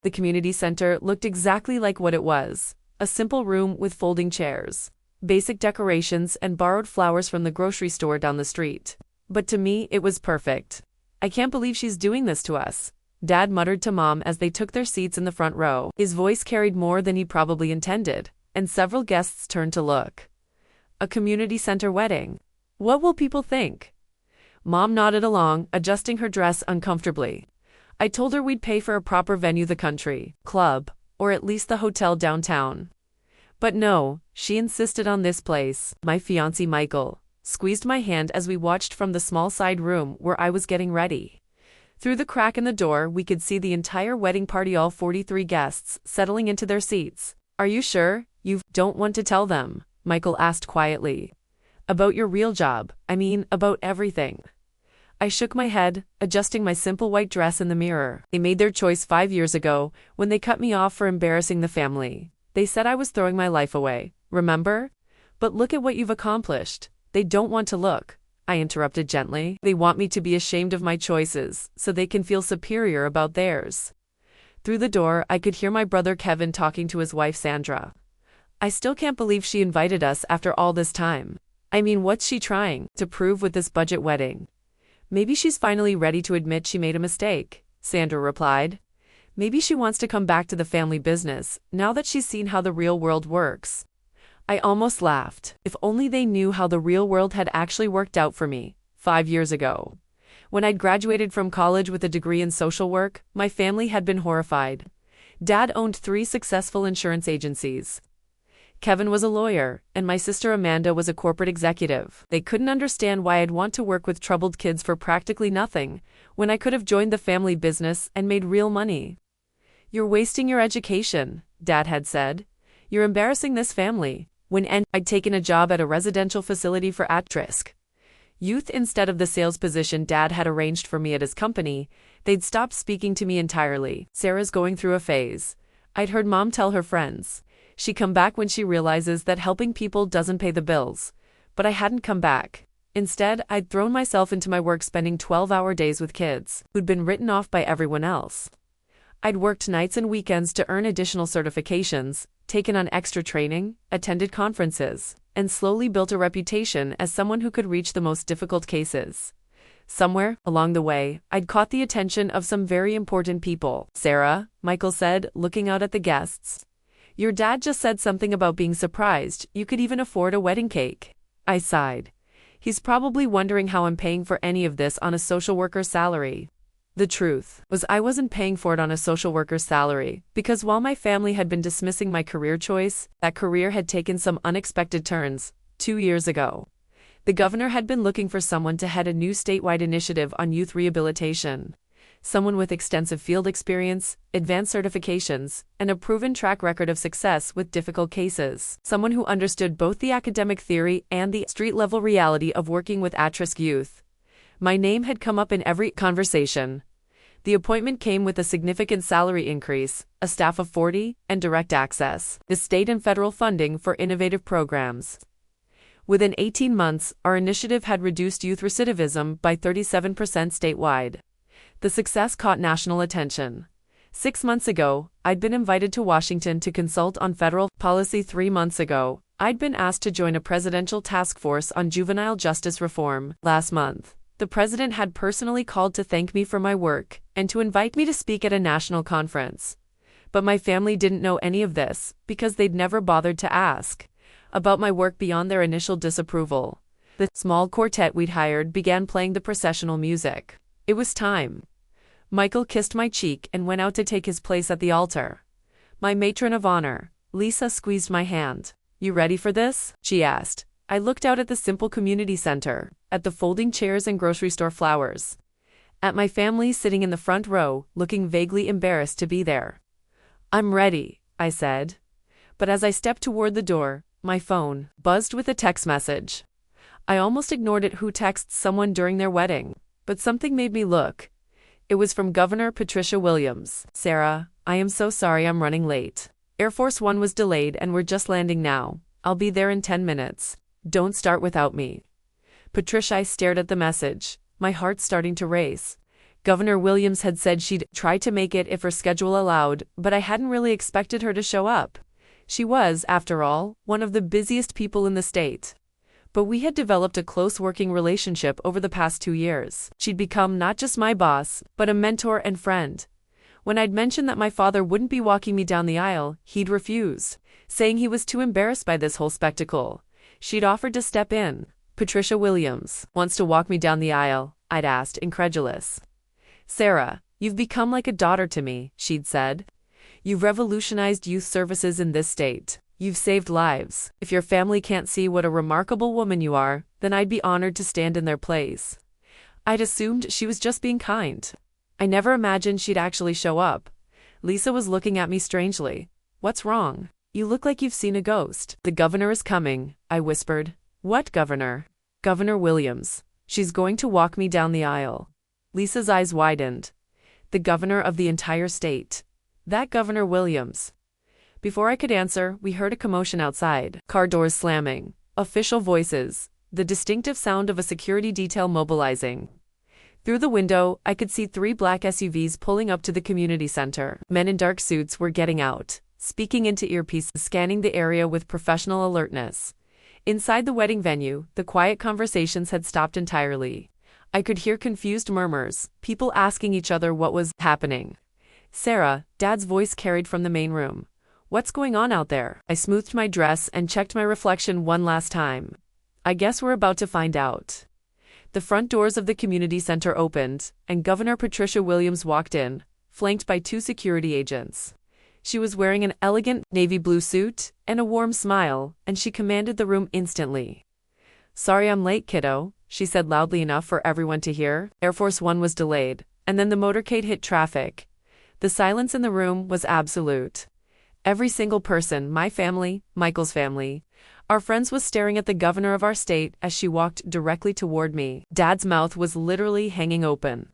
The community center looked exactly like what it was. A simple room with folding chairs, basic decorations, and borrowed flowers from the grocery store down the street. But to me, it was perfect. "I can't believe she's doing this to us," Dad muttered to Mom as they took their seats in the front row. His voice carried more than he probably intended, and several guests turned to look. A community center wedding. What will people think? Mom nodded along, adjusting her dress uncomfortably. I told her we'd pay for a proper venue, the country club, or at least the hotel downtown. But no, she insisted on this place. My fiancé Michael squeezed my hand as we watched from the small side room where I was getting ready. Through the crack in the door, we could see the entire wedding party, all 43 guests, settling into their seats. "Are you sure you don't want to tell them?" Michael asked quietly. "About your real job, I mean, about everything." I shook my head, adjusting my simple white dress in the mirror. They made their choice 5 years ago, when they cut me off for embarrassing the family. They said I was throwing my life away, remember? "But look at what you've accomplished." "They don't want to look," I interrupted gently. "They want me to be ashamed of my choices, so they can feel superior about theirs." Through the door, I could hear my brother Kevin talking to his wife Sandra. "I still can't believe she invited us after all this time. I mean, what's she trying to prove with this budget wedding?" "Maybe she's finally ready to admit she made a mistake," Sandra replied. "Maybe she wants to come back to the family business, now that she's seen how the real world works." I almost laughed. If only they knew how the real world had actually worked out for me 5 years ago. When I'd graduated from college with a degree in social work, my family had been horrified. Dad owned 3 successful insurance agencies. Kevin was a lawyer, and my sister Amanda was a corporate executive. They couldn't understand why I'd want to work with troubled kids for practically nothing, when I could have joined the family business and made real money. "You're wasting your education," Dad had said. "You're embarrassing this family." I'd taken a job at a residential facility for at-risk youth instead of the sales position Dad had arranged for me at his company, they'd stopped speaking to me entirely. "Sarah's going through a phase," I'd heard Mom tell her friends. "She come back when she realizes that helping people doesn't pay the bills." But I hadn't come back. Instead, I'd thrown myself into my work, spending 12-hour days with kids who'd been written off by everyone else. I'd worked nights and weekends to earn additional certifications, taken on extra training, attended conferences, and slowly built a reputation as someone who could reach the most difficult cases. Somewhere along the way, I'd caught the attention of some very important people. "Sarah," Michael said, looking out at the guests, "your dad just said something about being surprised you could even afford a wedding cake." I sighed. "He's probably wondering how I'm paying for any of this on a social worker's salary." The truth was, I wasn't paying for it on a social worker's salary, because while my family had been dismissing my career choice, that career had taken some unexpected turns. 2 years ago, the governor had been looking for someone to head a new statewide initiative on youth rehabilitation. Someone with extensive field experience, advanced certifications, and a proven track record of success with difficult cases. Someone who understood both the academic theory and the street-level reality of working with at-risk youth. My name had come up in every conversation. The appointment came with a significant salary increase, a staff of 40, and direct access to state and federal funding for innovative programs. Within 18 months, our initiative had reduced youth recidivism by 37% statewide. The success caught national attention. 6 months ago, I'd been invited to Washington to consult on federal policy. 3 months ago, I'd been asked to join a presidential task force on juvenile justice reform. Last month, the president had personally called to thank me for my work and to invite me to speak at a national conference. But my family didn't know any of this, because they'd never bothered to ask about my work beyond their initial disapproval. The small quartet we'd hired began playing the processional music. It was time. Michael kissed my cheek and went out to take his place at the altar. My matron of honor, Lisa, squeezed my hand. "You ready for this?" she asked. I looked out at the simple community center, at the folding chairs and grocery store flowers, at my family sitting in the front row, looking vaguely embarrassed to be there. "I'm ready," I said. But as I stepped toward the door, my phone buzzed with a text message. I almost ignored it. Who texts someone during their wedding? But something made me look. It was from Governor Patricia Williams. "Sarah, I am so sorry I'm running late. Air Force One was delayed and we're just landing now. I'll be there in 10 minutes. Don't start without me." Patricia, I stared at the message, my heart starting to race. Governor Williams had said she'd try to make it if her schedule allowed, but I hadn't really expected her to show up. She was, after all, one of the busiest people in the state. But we had developed a close working relationship over the past 2 years. She'd become not just my boss, but a mentor and friend. When I'd mentioned that my father wouldn't be walking me down the aisle, he'd refused, saying he was too embarrassed by this whole spectacle. She'd offered to step in. Patricia Williams wants to walk me down the aisle, I'd asked, incredulous. Sarah, you've become like a daughter to me, she'd said. You've revolutionized youth services in this state. You've saved lives. If your family can't see what a remarkable woman you are, then I'd be honored to stand in their place. I'd assumed she was just being kind. I never imagined she'd actually show up. Lisa was looking at me strangely. What's wrong? You look like you've seen a ghost. The governor is coming, I whispered. What governor? Governor Williams. She's going to walk me down the aisle. Lisa's eyes widened. The governor of the entire state. That Governor Williams. Before I could answer, we heard a commotion outside. Car doors slamming. Official voices. The distinctive sound of a security detail mobilizing. Through the window, I could see 3 black SUVs pulling up to the community center. Men in dark suits were getting out, speaking into earpieces, scanning the area with professional alertness. Inside the wedding venue, the quiet conversations had stopped entirely. I could hear confused murmurs, people asking each other what was happening. Sarah, Dad's voice carried from the main room. What's going on out there? I smoothed my dress and checked my reflection one last time. I guess we're about to find out. The front doors of the community center opened, and Governor Patricia Williams walked in, flanked by 2 security agents. She was wearing an elegant navy blue suit and a warm smile, and she commanded the room instantly. Sorry I'm late, kiddo, she said loudly enough for everyone to hear. Air Force One was delayed, and then the motorcade hit traffic. The silence in the room was absolute. Every single person, my family, Michael's family, our friends, was staring at the governor of our state as she walked directly toward me. Dad's mouth was literally hanging open.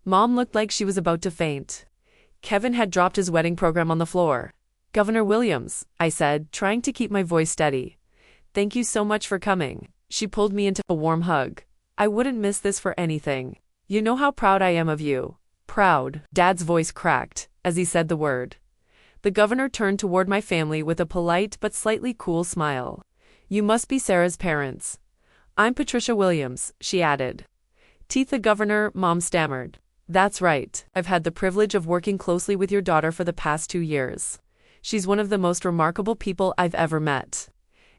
Mom looked like she was about to faint. Kevin had dropped his wedding program on the floor. Governor Williams, I said, trying to keep my voice steady. Thank you so much for coming. She pulled me into a warm hug. I wouldn't miss this for anything. You know how proud I am of you. Proud. Dad's voice cracked as he said the word. The governor turned toward my family with a polite but slightly cool smile. You must be Sarah's parents. I'm Patricia Williams, she added. Teeth the governor, Mom stammered. That's right. I've had the privilege of working closely with your daughter for the past 2 years. She's one of the most remarkable people I've ever met.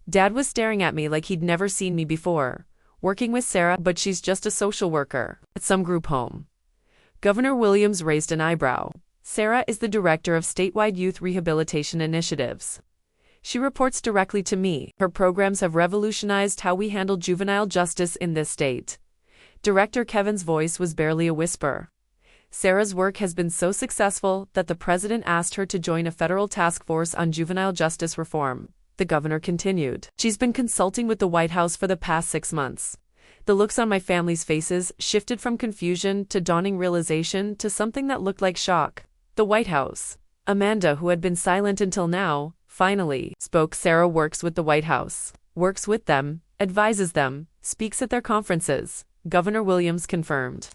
Dad was staring at me like he'd never seen me before. Working with Sarah, but she's just a social worker at some group home. Governor Williams raised an eyebrow. Sarah is the director of statewide youth rehabilitation initiatives. She reports directly to me. Her programs have revolutionized how we handle juvenile justice in this state. Director Kevin's voice was barely a whisper. Sarah's work has been so successful that the president asked her to join a federal task force on juvenile justice reform. The governor continued. She's been consulting with the White House for the past 6 months. The looks on my family's faces shifted from confusion to dawning realization to something that looked like shock. The White House. Amanda, who had been silent until now, finally spoke. Sarah works with the White House. Works with them, advises them, speaks at their conferences, Governor Williams confirmed.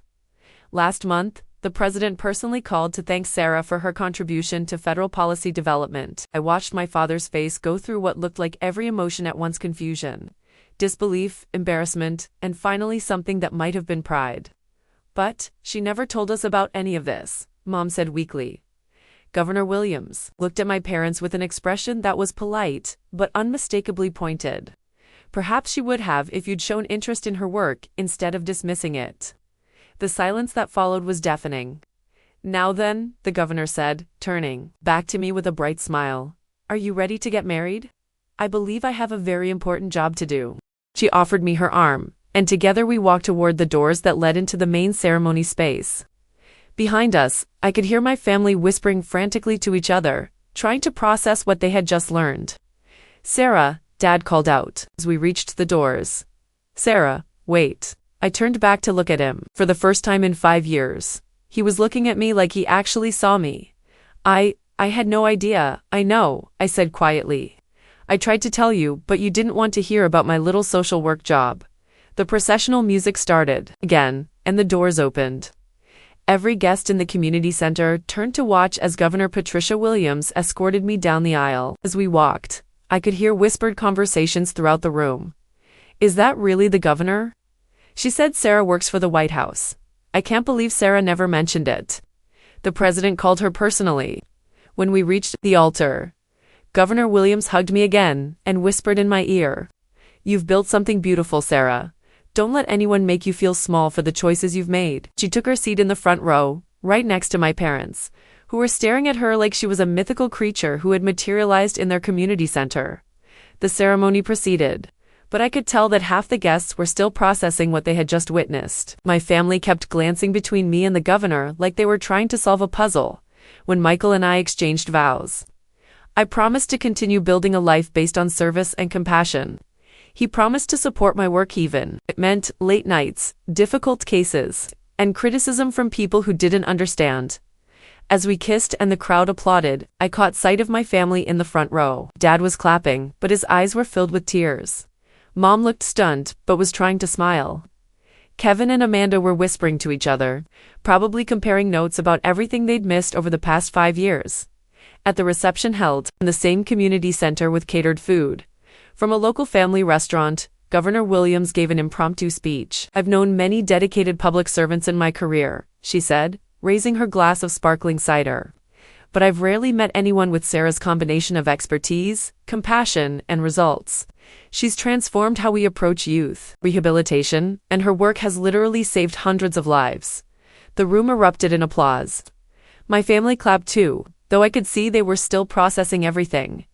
Last month, the president personally called to thank Sarah for her contribution to federal policy development. I watched my father's face go through what looked like every emotion at once: confusion, disbelief, embarrassment, and finally something that might have been pride. But she never told us about any of this, Mom said weakly. Governor Williams looked at my parents with an expression that was polite, but unmistakably pointed. Perhaps she would have if you'd shown interest in her work instead of dismissing it. The silence that followed was deafening. Now then, the governor said, turning back to me with a bright smile. Are you ready to get married? I believe I have a very important job to do. She offered me her arm, and together we walked toward the doors that led into the main ceremony space. Behind us, I could hear my family whispering frantically to each other, trying to process what they had just learned. Sarah, Dad called out as we reached the doors. Sarah, wait. I turned back to look at him. For the first time in 5 years, he was looking at me like he actually saw me. I had no idea. I know, I said quietly. I tried to tell you, but you didn't want to hear about my little social work job. The processional music started again, and the doors opened. Every guest in the community center turned to watch as Governor Patricia Williams escorted me down the aisle. As we walked, I could hear whispered conversations throughout the room. "Is that really the governor? She said Sarah works for the White House. I can't believe Sarah never mentioned it. The president called her personally." When we reached the altar, Governor Williams hugged me again and whispered in my ear, "You've built something beautiful, Sarah. Don't let anyone make you feel small for the choices you've made." She took her seat in the front row, right next to my parents, who were staring at her like she was a mythical creature who had materialized in their community center. The ceremony proceeded, but I could tell that half the guests were still processing what they had just witnessed. My family kept glancing between me and the governor like they were trying to solve a puzzle, when Michael and I exchanged vows. I promised to continue building a life based on service and compassion. He promised to support my work even. It meant late nights, difficult cases, and criticism from people who didn't understand. As we kissed and the crowd applauded, I caught sight of my family in the front row. Dad was clapping, but his eyes were filled with tears. Mom looked stunned, but was trying to smile. Kevin and Amanda were whispering to each other, probably comparing notes about everything they'd missed over the past 5 years. At the reception held in the same community center with catered food from a local family restaurant, Governor Williams gave an impromptu speech. "I've known many dedicated public servants in my career," she said, raising her glass of sparkling cider. "But I've rarely met anyone with Sarah's combination of expertise, compassion, and results. She's transformed how we approach youth rehabilitation, and her work has literally saved hundreds of lives." The room erupted in applause. My family clapped too, though I could see they were still processing everything.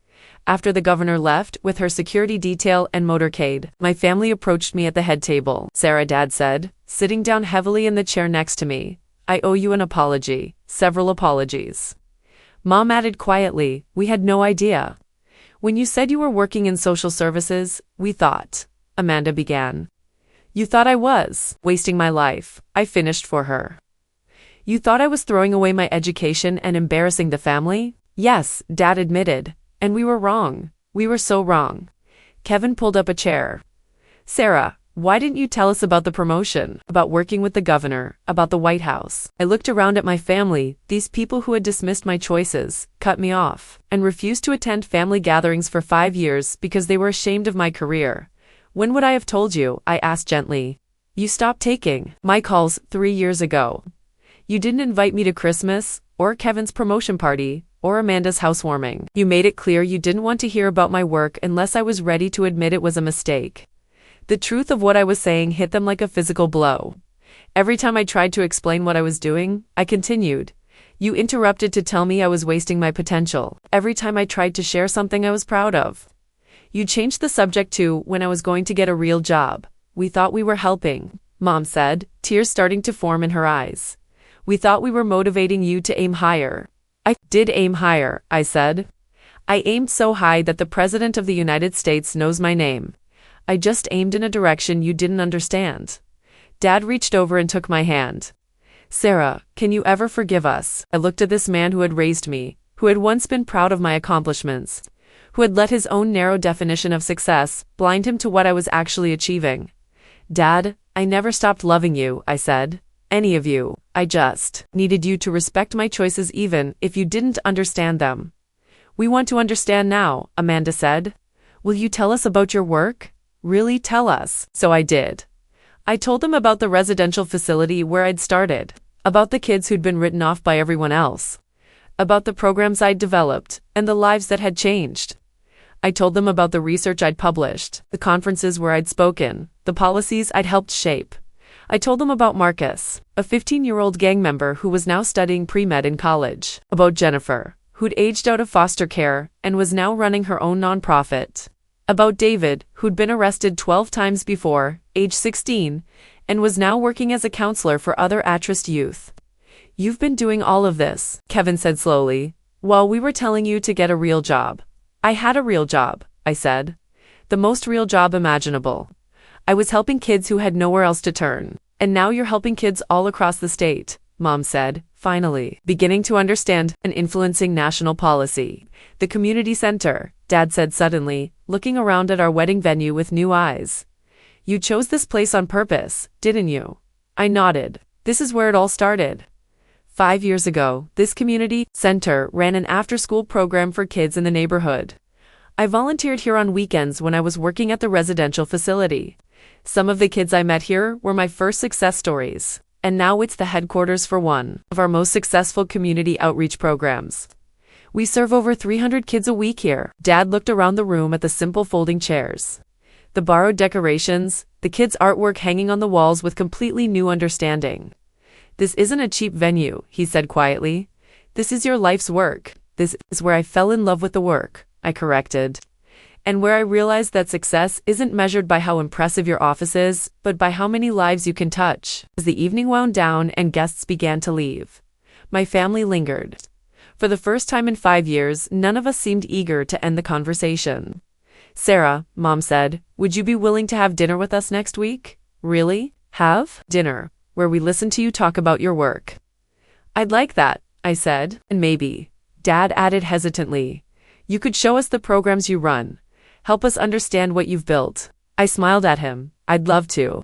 After the governor left with her security detail and motorcade, my family approached me at the head table. "Sarah," Dad said, sitting down heavily in the chair next to me, "I owe you an apology, several apologies." Mom added quietly, "We had no idea. When you said you were working in social services, we thought," Amanda began. "You thought I was wasting my life," I finished for her. "You thought I was throwing away my education and embarrassing the family?" "Yes," Dad admitted. "And we were wrong. We were so wrong." Kevin pulled up a chair. "Sarah, why didn't you tell us about the promotion, about working with the governor, about the White House?" I looked around at my family, these people who had dismissed my choices, cut me off, and refused to attend family gatherings for 5 years because they were ashamed of my career. "When would I have told you?" I asked gently. "You stopped taking my calls 3 years ago. You didn't invite me to Christmas, or Kevin's promotion party, or Amanda's housewarming. You made it clear you didn't want to hear about my work unless I was ready to admit it was a mistake." The truth of what I was saying hit them like a physical blow. Every time I tried to explain what I was doing, I continued. You interrupted to tell me I was wasting my potential. Every time I tried to share something I was proud of, you changed the subject to when I was going to get a real job. "We thought we were helping," Mom said, tears starting to form in her eyes. "We thought we were motivating you to aim higher." "I did aim higher," I said. "I aimed so high that the President of the United States knows my name. I just aimed in a direction you didn't understand." Dad reached over and took my hand. "Sarah, can you ever forgive us?" I looked at this man who had raised me, who had once been proud of my accomplishments, who had let his own narrow definition of success blind him to what I was actually achieving. "Dad, I never stopped loving you," I said. "Any of you. I just needed you to respect my choices even if you didn't understand them." "We want to understand now," Amanda said. "Will you tell us about your work? Really tell us." So I did. I told them about the residential facility where I'd started, about the kids who'd been written off by everyone else, about the programs I'd developed, and the lives that had changed. I told them about the research I'd published, the conferences where I'd spoken, the policies I'd helped shape. I told them about Marcus, a 15-year-old gang member who was now studying pre-med in college, about Jennifer, who'd aged out of foster care and was now running her own nonprofit, about David, who'd been arrested 12 times before, age 16, and was now working as a counselor for other at-risk youth. "You've been doing all of this," Kevin said slowly, "while we were telling you to get a real job." "I had a real job," I said. "The most real job imaginable. I was helping kids who had nowhere else to turn. And now you're helping kids all across the state," Mom said, finally, beginning to understand and influencing national policy. "The community center," Dad said suddenly, looking around at our wedding venue with new eyes. "You chose this place on purpose, didn't you?" I nodded. "This is where it all started. 5 years ago, this community center ran an after-school program for kids in the neighborhood. I volunteered here on weekends when I was working at the residential facility. Some of the kids I met here were my first success stories, and now it's the headquarters for one of our most successful community outreach programs. We serve over 300 kids a week here. Dad looked around the room at the simple folding chairs, the borrowed decorations, the kids' artwork hanging on the walls with completely new understanding. "This isn't a cheap venue," he said quietly. "This is your life's work. This is where I fell in love with the work," I corrected. "And where I realized that success isn't measured by how impressive your office is, but by how many lives you can touch." As the evening wound down and guests began to leave, my family lingered. For the first time in 5 years, none of us seemed eager to end the conversation. "Sarah," Mom said, "would you be willing to have dinner with us next week?" "Really? Have dinner where we listen to you talk about your work?" "I'd like that," I said. "And maybe," Dad added hesitantly, "you could show us the programs you run. Help us understand what you've built." I smiled at him. "I'd love to."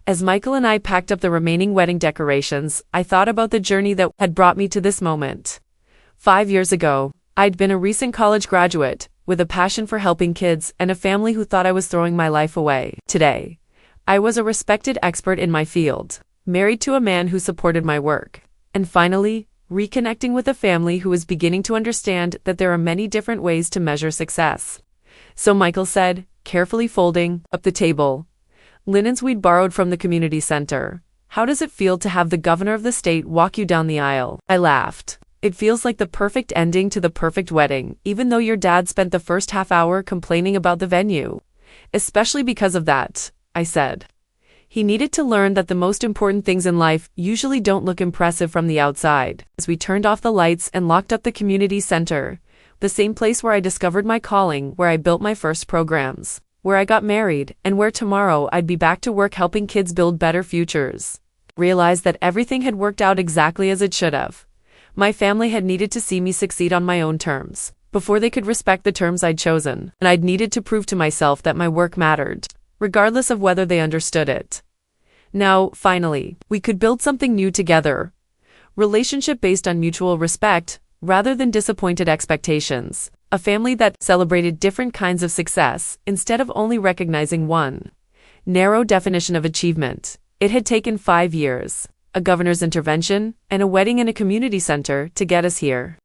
As Michael and I packed up the remaining wedding decorations, I thought about the journey that had brought me to this moment. 5 years ago, I'd been a recent college graduate, with a passion for helping kids and a family who thought I was throwing my life away. Today, I was a respected expert in my field, married to a man who supported my work, and finally, reconnecting with a family who was beginning to understand that there are many different ways to measure success. "So," Michael said, carefully folding up the table, "linens we'd borrowed from the community center. How does it feel to have the governor of the state walk you down the aisle?" I laughed. "It feels like the perfect ending to the perfect wedding, even though your dad spent the first half hour complaining about the venue." "Especially because of that," I said. "He needed to learn that the most important things in life usually don't look impressive from the outside." As we turned off the lights and locked up the community center, the same place where I discovered my calling, where I built my first programs, where I got married, and where tomorrow I'd be back to work helping kids build better futures, realized that everything had worked out exactly as it should have. My family had needed to see me succeed on my own terms, before they could respect the terms I'd chosen, and I'd needed to prove to myself that my work mattered, regardless of whether they understood it. Now, finally, we could build something new together. Relationship based on mutual respect, rather than disappointed expectations. A family that celebrated different kinds of success, instead of only recognizing one narrow definition of achievement. It had taken 5 years, a governor's intervention, and a wedding in a community center to get us here.